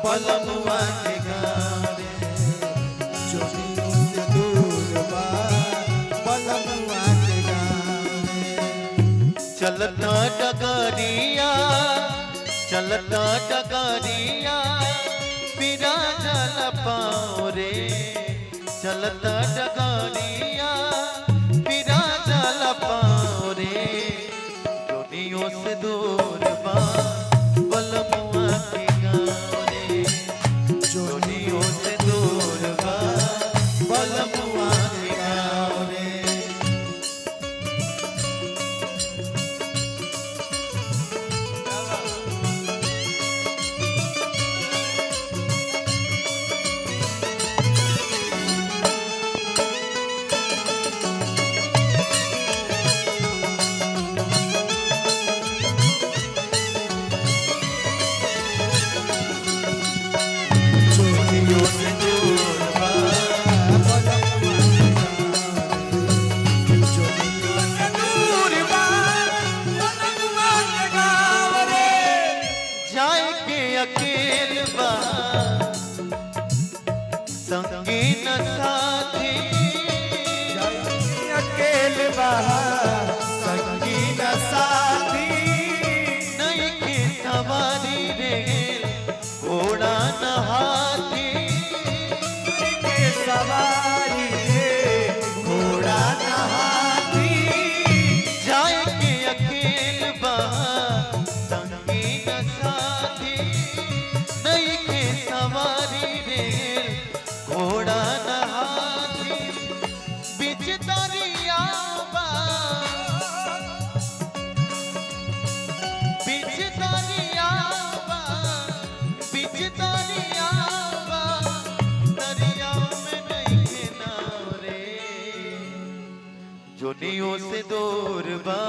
बलमुआ के गाँव जोनियों से दूर बा बलमुआ के गाँव चलता डगरिया बिना जल पाओ रे चलता डगरिया बिना जल पाओ रे जोनियों से दूर बा बलमुआ के गाँव रे जोनियों से दूर बा बलमुआ के गाँव रे संगी न साथी अकेल बाहर संगी न साथी नहीं की सवारी रे घोड़ा न हाथी के सवारी रे घोड़ा न हाथी जाए के अकेल बाहर संगी न साथी नहीं की सवारी रे घोड़ा न हाथी बीच दरिया दरिया में नहीं किनाव रे जोनियों से दूर बा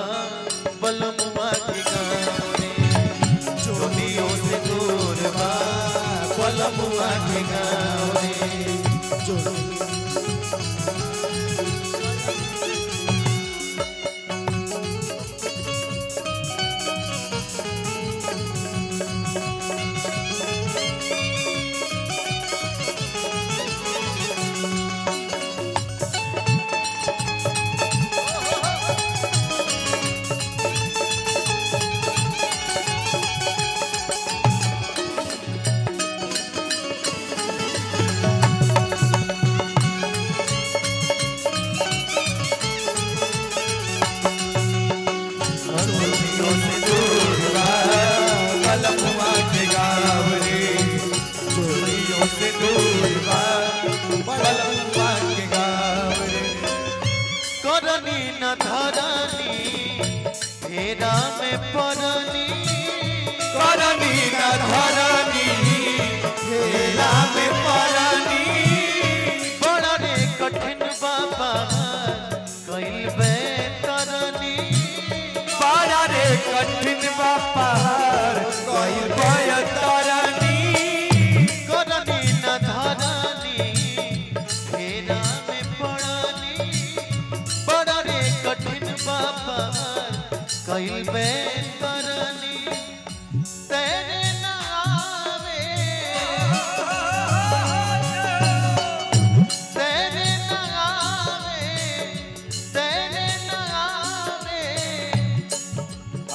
बलमुआ के गाँव रे जोनियों से दूर बा बलमुआ के गाँव रे करनी न धरनी फेरा में पड़नी करनी न धरनी फेरा में पड़नी बड़ा रे कठिन बाबा कैल बे तरनी बड़ा रे कठिन बाबा कैल बे तरनी करनी न धरनी फेरा में पड़नी बड़ा रे कठिन बाबा कैल बे तरनी तेरे न आवे तेरे न आवे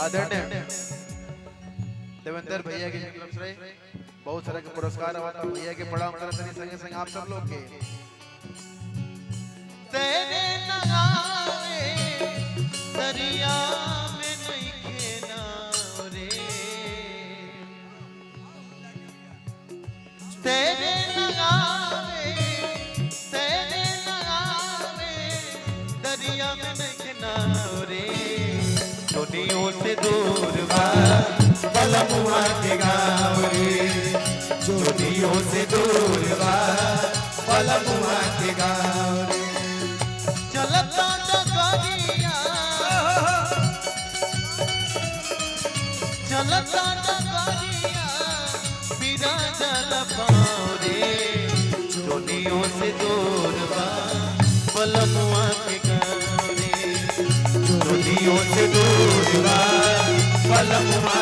आदरणीय देवेंद्र भैया की तरफ से बहुत सारे पुरस्कार हुआ था भैया के प्रणाम करते हैं संगे संग आप सब लोग के तेरे न आवे दरिया में नहीं खेना रे तेरे न आवे दरिया में नहीं खेना रे जोनियों से दूर बा बलमुआ के गाँव रे जोनियों से दूर बा बलमुआ के गाँव रे चलता डगरिया बिना जल पाओ रे जोनियों से दूर बा बलमुआ के गाँव रे जोनियों से दूर बा बलमुआ